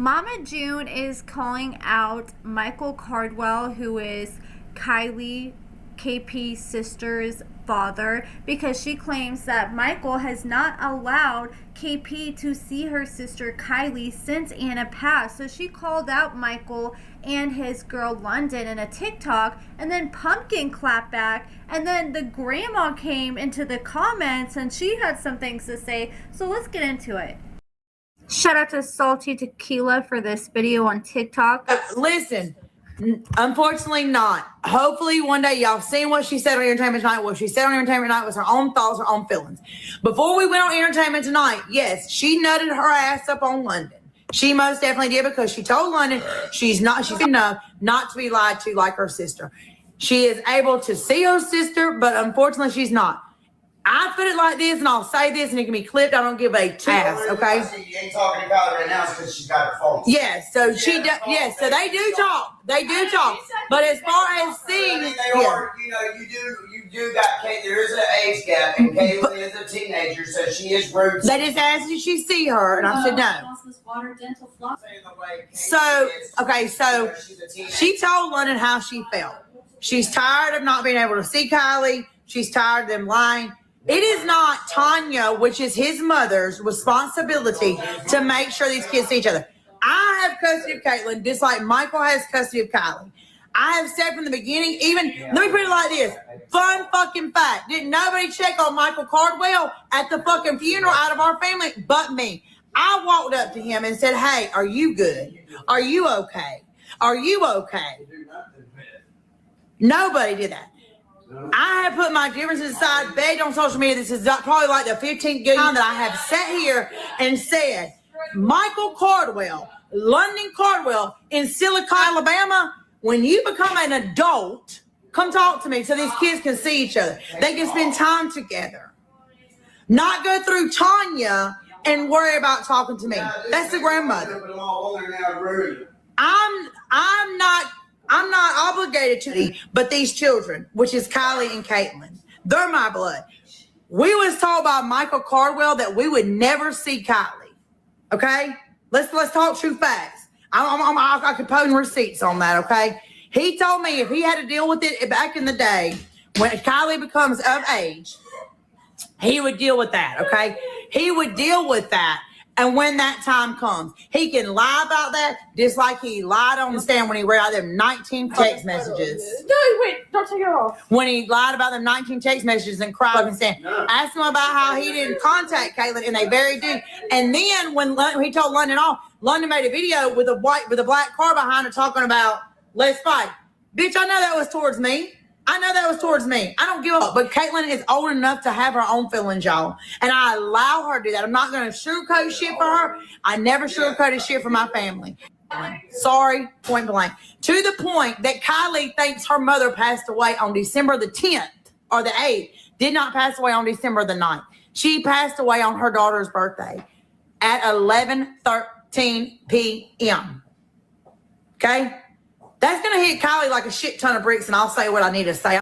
Mama June is calling out Michael Cardwell, who is Kylie, KP's sister's father, because she claims that Michael has not allowed KP to see her sister Kylie since Anna passed. So she called out Michael and his girl London in a TikTok, and then Pumpkin clapped back, and then the grandma came into the comments and she had some things to say. So let's get into it. Shout out to Salty Tequila for this video on TikTok. Listen, unfortunately not. Hopefully one day y'all seen what she said on Entertainment Tonight. What she said on Entertainment Tonight was her own thoughts, her own feelings. Before we went on Entertainment Tonight, yes, she nutted her ass up on London. She most definitely did, because she told London she's enough not to be lied to like her sister. She is able to see her sister, but unfortunately she's not. I put it like this, and I'll say this, and it can be clipped. I don't give a ass, okay? You ain't talking to Kylie right now because she's got her phone. Yes, so she does. Yes, so they do talk. They do talk. But as far as seeing, you do got Kate. There is an age gap, and Kaylee is a teenager, so she is rude. They just asked if she see her, and I said no. So okay, so she told London how she felt. She's tired of not being able to see Kylie. She's tired of them lying. It is not Tanya, which is his mother's responsibility, to make sure these kids see each other. I have custody of Caitlin, just like Michael has custody of Kylie. I have said from the beginning, let me put it like this. Fun fucking fact. Didn't nobody check on Michael Cardwell at the fucking funeral out of our family but me. I walked up to him and said, hey, are you good? Are you okay? Are you okay? Nobody did that. I have put my differences aside, begged on social media. This is probably like the 15th good time that I have sat here and said, Michael Cardwell, London Cardwell in Silicon, Alabama, when you become an adult, come talk to me so these kids can see each other. They can spend time together. Not go through Tanya and worry about talking to me. That's the grandmother. I'm not obligated to thee, but these children, which is Kylie and Caitlin, they're my blood. We was told by Michael Cardwell that we would never see Kylie. Okay, let's talk true facts. I could put receipts on that. Okay, he told me if he had to deal with it back in the day when Kylie becomes of age, he would deal with that. Okay, he would deal with that. And when that time comes, he can lie about that just like he lied on the stand when he read out them 19 text messages. No, wait, don't take it off. When he lied about them 19 text messages and cried and said, asked him about how he didn't contact Caitlin, and they very do. And then when he told London off, London made a video with a black car behind her talking about, let's fight. Bitch, I know that was towards me. I know that was towards me. I don't give a fuck. But Caitlin is old enough to have her own feelings, y'all. And I allow her to do that. I'm not going to sugarcoat shit for her. I never sugarcoated shit for my family. Sorry, point blank. To the point that Kylie thinks her mother passed away on December the 10th or the 8th. Did not pass away on December the 9th. She passed away on her daughter's birthday at 11:13 p.m. Okay? That's going to hit Kylie like a shit ton of bricks, and I'll say what I need to say.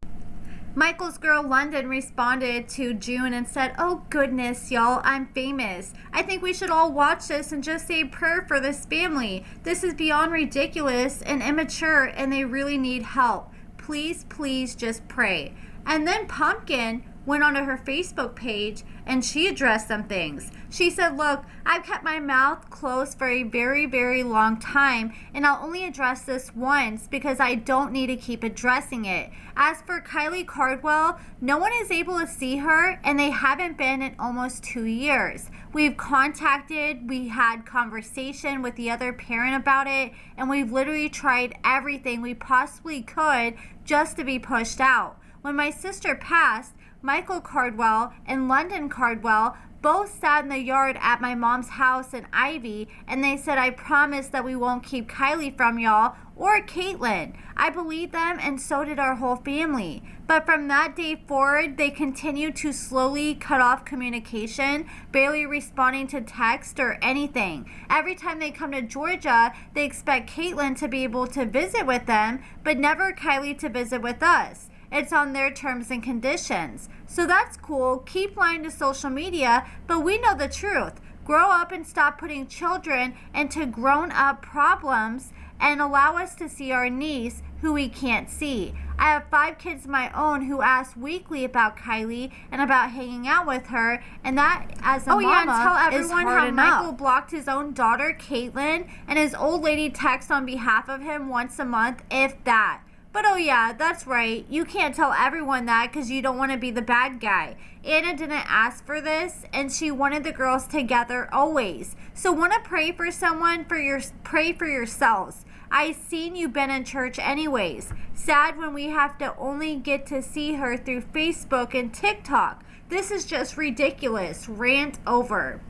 Michael's girl London responded to June and said, oh goodness, y'all, I'm famous. I think we should all watch this and just say a prayer for this family. This is beyond ridiculous and immature, and they really need help. Please, please just pray. And then Pumpkin went onto her Facebook page and she addressed some things. She said, look, I've kept my mouth closed for a very, very long time, and I'll only address this once because I don't need to keep addressing it. As for Kylie Cardwell, no one is able to see her, and they haven't been in almost 2 years. We've contacted, we had conversation with the other parent about it, and we've literally tried everything we possibly could just to be pushed out. When my sister passed, Michael Cardwell and London Cardwell both sat in the yard at my mom's house in Ivy, and they said, I promise that we won't keep Kylie from y'all or Caitlin. I believed them, and so did our whole family. But from that day forward, they continued to slowly cut off communication, barely responding to text or anything. Every time they come to Georgia, they expect Caitlin to be able to visit with them, but never Kylie to visit with us. It's on their terms and conditions. So that's cool. Keep lying to social media, but we know the truth. Grow up and stop putting children into grown-up problems and allow us to see our niece who we can't see. I have 5 kids of my own who ask weekly about Kylie and about hanging out with her, and that, as a mama, and tell everyone is hard how enough. Michael Blocked his own daughter, Caitlin, and his old lady texts on behalf of him once a month, if that. But oh yeah, that's right. You can't tell everyone that because you don't want to be the bad guy. Anna didn't ask for this, and she wanted the girls together always. So want to pray for someone? Pray for yourselves. I seen you been in church anyways. Sad when we have to only get to see her through Facebook and TikTok. This is just ridiculous. Rant over.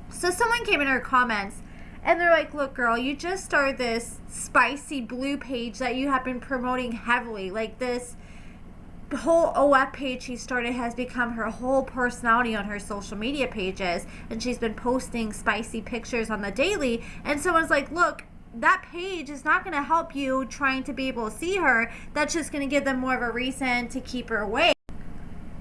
So someone came in her comments and they're like, look, girl, you just started this spicy blue page that you have been promoting heavily. Like, this whole OF page she started has become her whole personality on her social media pages. And she's been posting spicy pictures on the daily. And someone's like, look, that page is not going to help you trying to be able to see her. That's just going to give them more of a reason to keep her away.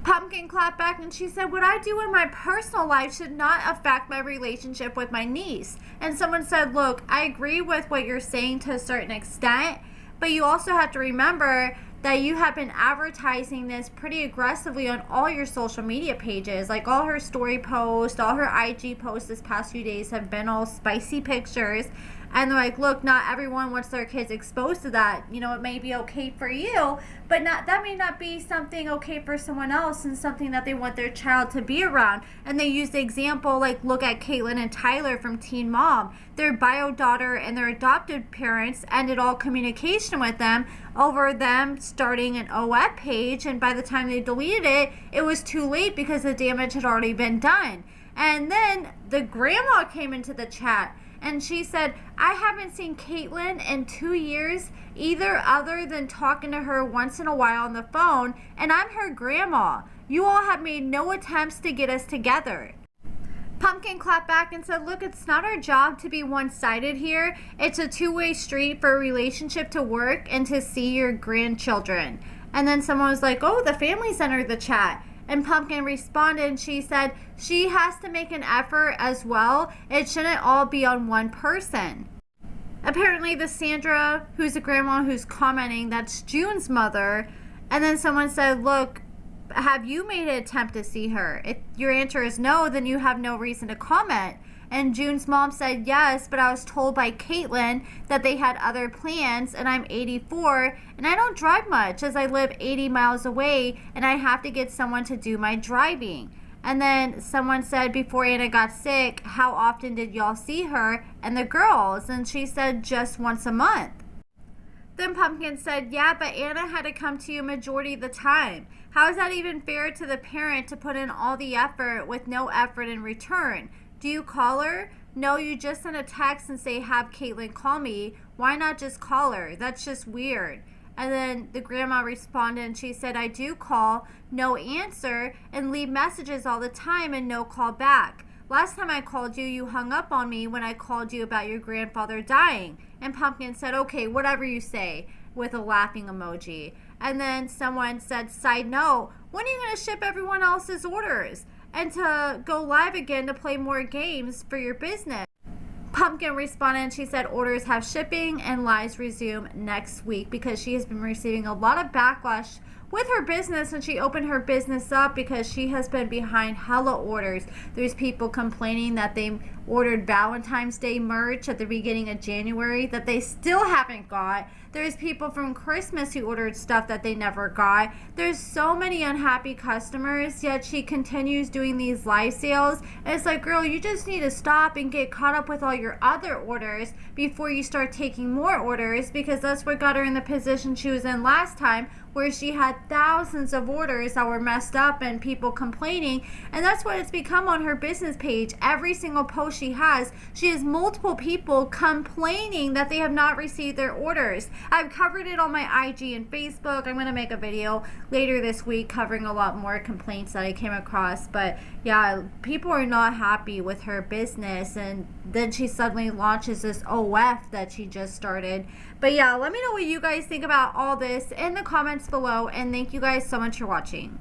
Pumpkin clapped back and she said, what I do in my personal life should not affect my relationship with my niece. And someone said, look, I agree with what you're saying to a certain extent, but you also have to remember that you have been advertising this pretty aggressively on all your social media pages. Like, all her story posts, all her IG posts this past few days have been all spicy pictures. And they're like, look, not everyone wants their kids exposed to that. You know, it may be okay for you, but that may not be something okay for someone else and something that they want their child to be around. And they use the example, like, look at Caitlin and Tyler from Teen Mom. Their bio daughter and their adopted parents ended all communication with them over them starting an OF page. And by the time they deleted it, it was too late because the damage had already been done. And then the grandma came into the chat. And she said, I haven't seen Caitlin in 2 years either, other than talking to her once in a while on the phone, and I'm her grandma. You all have made no attempts to get us together. Pumpkin clapped back and said, look, it's not our job to be one-sided here. It's a two-way street for a relationship to work and to see your grandchildren. And then someone was like, oh, the family's entered the chat. And Pumpkin responded and she said she has to make an effort as well. It shouldn't all be on one person. Apparently the Sandra, who's a grandma who's commenting, that's June's mother. And then someone said, look, have you made an attempt to see her? If your answer is no, then you have no reason to comment. And June's mom said yes, but I was told by Caitlin that they had other plans, and I'm 84, and I don't drive much as I live 80 miles away, and I have to get someone to do my driving. And then someone said before Anna got sick, how often did y'all see her and the girls? And she said just once a month. Then Pumpkin said, yeah, but Anna had to come to you majority of the time. How is that even fair to the parent to put in all the effort with no effort in return? Do you call her? No, you just send a text and say, have Caitlin call me. Why not just call her? That's just weird. And then the grandma responded and she said, I do call, no answer, and leave messages all the time and no call back. Last time I called you, you hung up on me when I called you about your grandfather dying. And Pumpkin said, okay, whatever you say, with a laughing emoji. And then someone said, side note, when are you going to ship everyone else's orders? And to go live again to play more games for your business. Pumpkin responded and she said orders have shipping and lives resume next week because she has been receiving a lot of backlash with her business and she opened her business up because she has been behind hella orders. There's people complaining that they ordered Valentine's Day merch at the beginning of January that they still haven't got. There's people from Christmas who ordered stuff that they never got. There's so many unhappy customers, yet she continues doing these live sales. And it's like, girl, you just need to stop and get caught up with all your other orders before you start taking more orders, because that's what got her in the position she was in last time, where she had thousands of orders that were messed up and people complaining. And that's what it's become on her business page. Every single post she has multiple people complaining that they have not received their orders. I've covered it on my IG and Facebook. I'm going to make a video later this week covering a lot more complaints that I came across. But yeah, people are not happy with her business, and then she suddenly launches this OF that she just started. But yeah, let me know what you guys think about all this in the comments below, and thank you guys so much for watching.